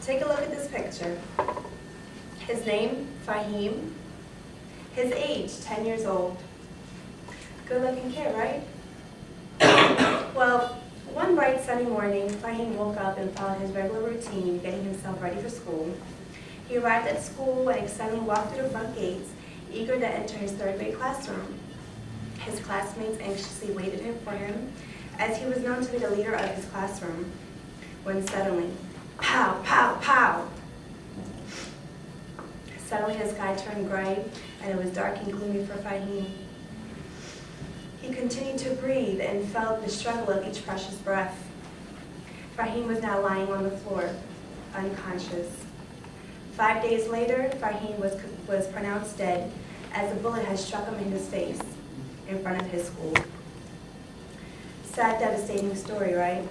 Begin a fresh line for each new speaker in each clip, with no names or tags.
Take a look at this picture. His name, Fahim. His age, 10 years old. Good looking kid, right? Well, one bright sunny morning, Fahim woke up and followed his regular routine, getting himself ready for school. He arrived at school and excitedly walked through the front gates, eager to enter his third grade classroom. His classmates anxiously waited for him, as he was known to be the leader of his classroom, when suddenly, pow, pow, pow! Suddenly the sky turned gray, and it was dark and gloomy for Fahim. He continued to breathe and felt the struggle of each precious breath. Fahim was now lying on the floor, unconscious. 5 days later, Fahim was pronounced dead, as a bullet had struck him in his face, in front of his school. Sad, devastating story, right?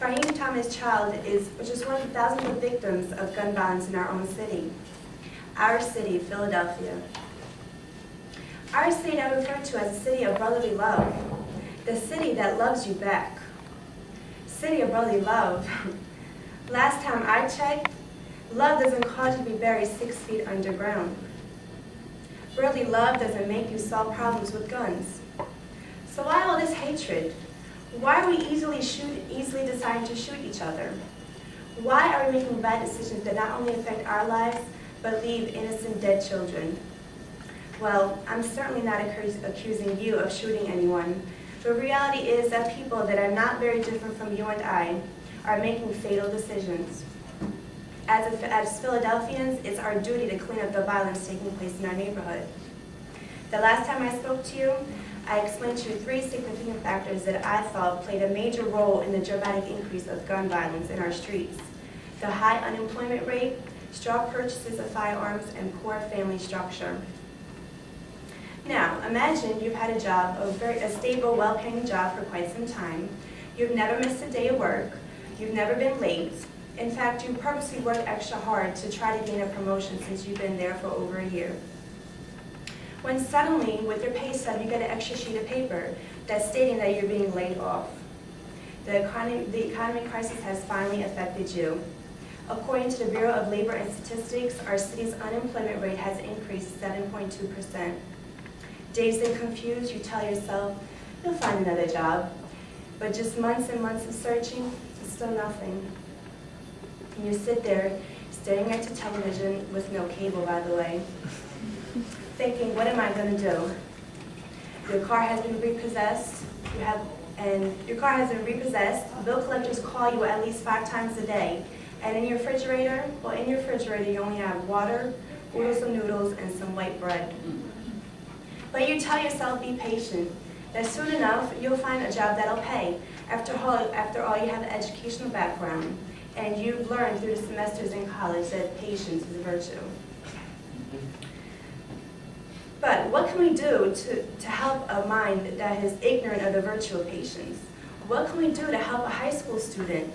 Fahim Thomas Child is just one of the thousands of victims of gun violence in our own city. Our city, Philadelphia. Our city I refer to as a city of brotherly love. The city that loves you back. City of brotherly love. Last time I checked, love doesn't cause you to be buried 6 feet underground. Brotherly love doesn't make you solve problems with guns. So why all this hatred? Why are we easily deciding to shoot each other? Why are we making bad decisions that not only affect our lives, but leave innocent dead children? Well, I'm certainly not accusing you of shooting anyone. The reality is that people that are not very different from you and I are making fatal decisions. As Philadelphians, it's our duty to clean up the violence taking place in our neighborhood. The last time I spoke to you, I explained to you 3 significant factors that I thought played a major role in the dramatic increase of gun violence in our streets: the high unemployment rate, straw purchases of firearms, and poor family structure. Now, imagine you've had a job, a stable, well-paying job for quite some time. You've never missed a day of work. You've never been late. In fact, you purposely work extra hard to try to gain a promotion since you've been there for over a year. When suddenly, with your pay stub, you get an extra sheet of paper that's stating that you're being laid off. The economy crisis has finally affected you. According to the Bureau of Labor and Statistics, our city's unemployment rate has increased 7.2%. Dazed and confused, you tell yourself, you'll find another job. But just months and months of searching, it's still nothing. And you sit there, staring at your television with no cable, by the way, thinking, what am I going to do? Your car has been repossessed. Bill collectors call you at least 5 times a day. And in your refrigerator, you only have water, oodles of noodles, and some white bread. But you tell yourself, be patient, that soon enough, you'll find a job that'll pay. After all, you have an educational background, and you've learned through the semesters in college that patience is a virtue. But what can we do to help a mind that is ignorant of the virtue of patience? What can we do to help a high school student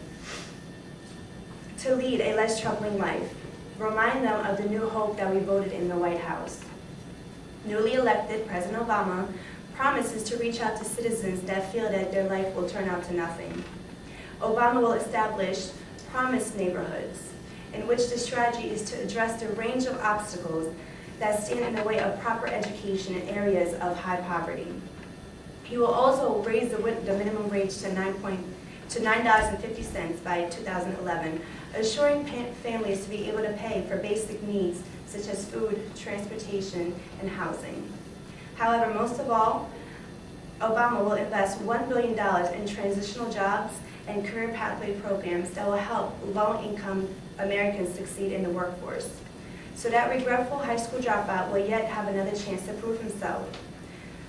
to lead a less troubling life? Remind them of the new hope that we voted in the White House. Newly elected President Obama promises to reach out to citizens that feel that their life will turn out to nothing. Obama will establish promised neighborhoods, in which the strategy is to address the range of obstacles that stand in the way of proper education in areas of high poverty. He will also raise the minimum wage to $9.50 by 2011, assuring families to be able to pay for basic needs such as food, transportation, and housing. However, most of all, Obama will invest $1 billion in transitional jobs and career pathway programs that will help low-income Americans succeed in the workforce, so that regretful high school dropout will yet have another chance to prove himself.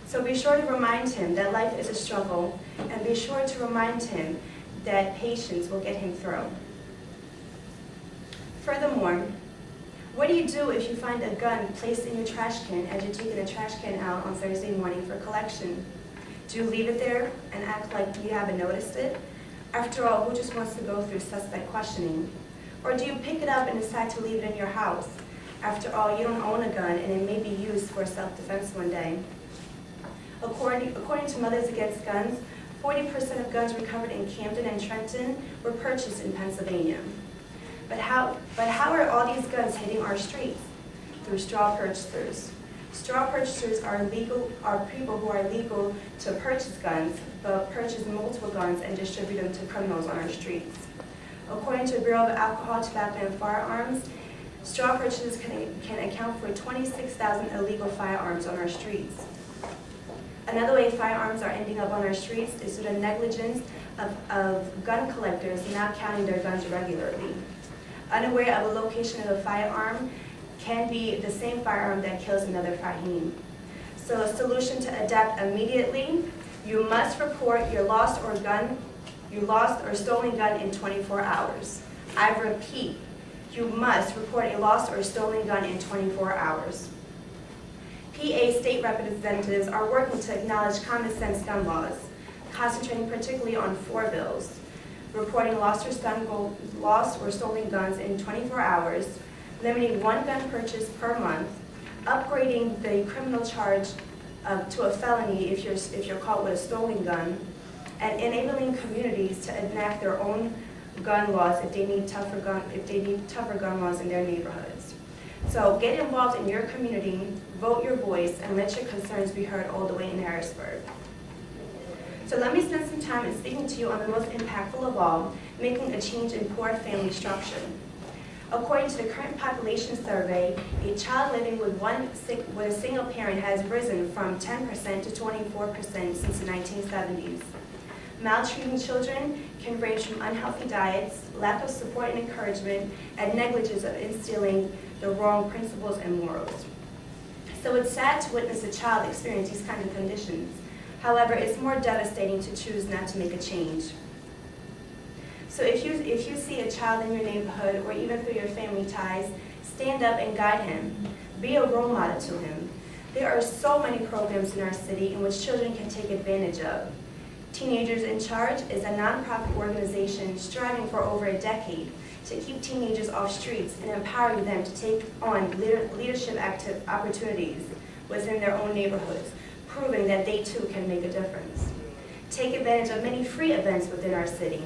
So be sure to remind him that life is a struggle, and be sure to remind him that patience will get him through. Furthermore, what do you do if you find a gun placed in your trash can as you're taking the trash can out on Thursday morning for collection? Do you leave it there and act like you haven't noticed it? After all, who just wants to go through suspect questioning? Or do you pick it up and decide to leave it in your house? After all, you don't own a gun and it may be used for self-defense one day. According to Mothers Against Guns, 40% of guns recovered in Camden and Trenton were purchased in Pennsylvania. But how are all these guns hitting our streets? Through straw purchasers. Straw purchasers are people who are legal to purchase guns, but purchase multiple guns and distribute them to criminals on our streets. According to the Bureau of Alcohol, Tobacco, and Firearms, straw purchases can account for 26,000 illegal firearms on our streets. Another way firearms are ending up on our streets is due to negligence of gun collectors not counting their guns regularly. Unaware of the location of a firearm can be the same firearm that kills another Fahim. So a solution to adapt immediately: you must report your lost or stolen gun in 24 hours. I repeat, you must report a lost or stolen gun in 24 hours. PA state representatives are working to acknowledge common sense gun laws, concentrating particularly on 4 bills: reporting lost or stolen guns in 24 hours, limiting 1 gun purchase per month, upgrading the criminal charge to a felony if you're caught with a stolen gun, and enabling communities to enact their own gun laws if they need tougher gun laws in their neighborhoods. So get involved in your community, vote your voice, and let your concerns be heard all the way in Harrisburg. So let me spend some time in speaking to you on the most impactful of all, making a change in poor family structure. According to the current population survey, a child living with a single parent has risen from 10% to 24% since the 1970s. Maltreating children can range from unhealthy diets, lack of support and encouragement, and negligence of instilling the wrong principles and morals. So it's sad to witness a child experience these kinds of conditions. However, it's more devastating to choose not to make a change. So if you see a child in your neighborhood or even through your family ties, stand up and guide him. Be a role model to him. There are so many programs in our city in which children can take advantage of. Teenagers in Charge is a nonprofit organization striving for over a decade to keep teenagers off streets and empowering them to take on leadership opportunities within their own neighborhoods, proving that they too can make a difference. Take advantage of many free events within our city,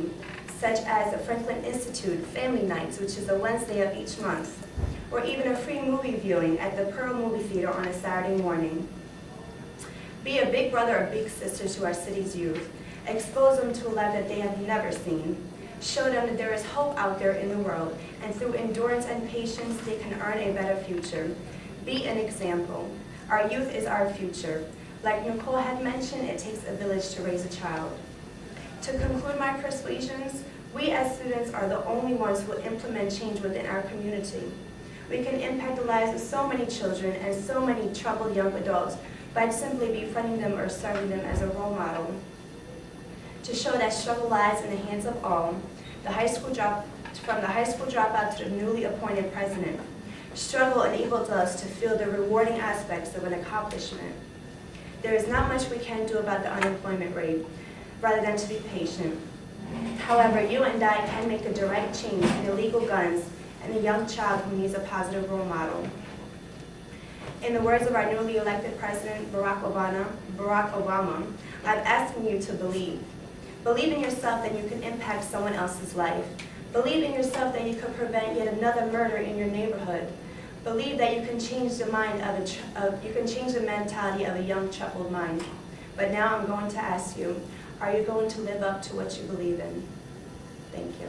such as the Franklin Institute Family Nights, which is a Wednesday of each month, or even a free movie viewing at the Pearl Movie Theater on a Saturday morning. Be a big brother or big sister to our city's youth. Expose them to a life that they have never seen. Show them that there is hope out there in the world, and through endurance and patience, they can earn a better future. Be an example. Our youth is our future. Like Nicole had mentioned, it takes a village to raise a child. To conclude my persuasions, we as students are the only ones who will implement change within our community. We can impact the lives of so many children and so many troubled young adults by simply befriending them or serving them as a role model. To show that struggle lies in the hands of all, from the high school dropout to the newly appointed president, struggle enables us to feel the rewarding aspects of an accomplishment. There is not much we can do about the unemployment rate, rather than to be patient. However, you and I can make a direct change in illegal guns and a young child who needs a positive role model. In the words of our newly elected president, Barack Obama, I'm asking you to believe. Believe in yourself that you can impact someone else's life. Believe in yourself that you could prevent yet another murder in your neighborhood. Believe that you can change the mentality of a young, troubled mind. But now I'm going to ask you, are you going to live up to what you believe in? Thank you.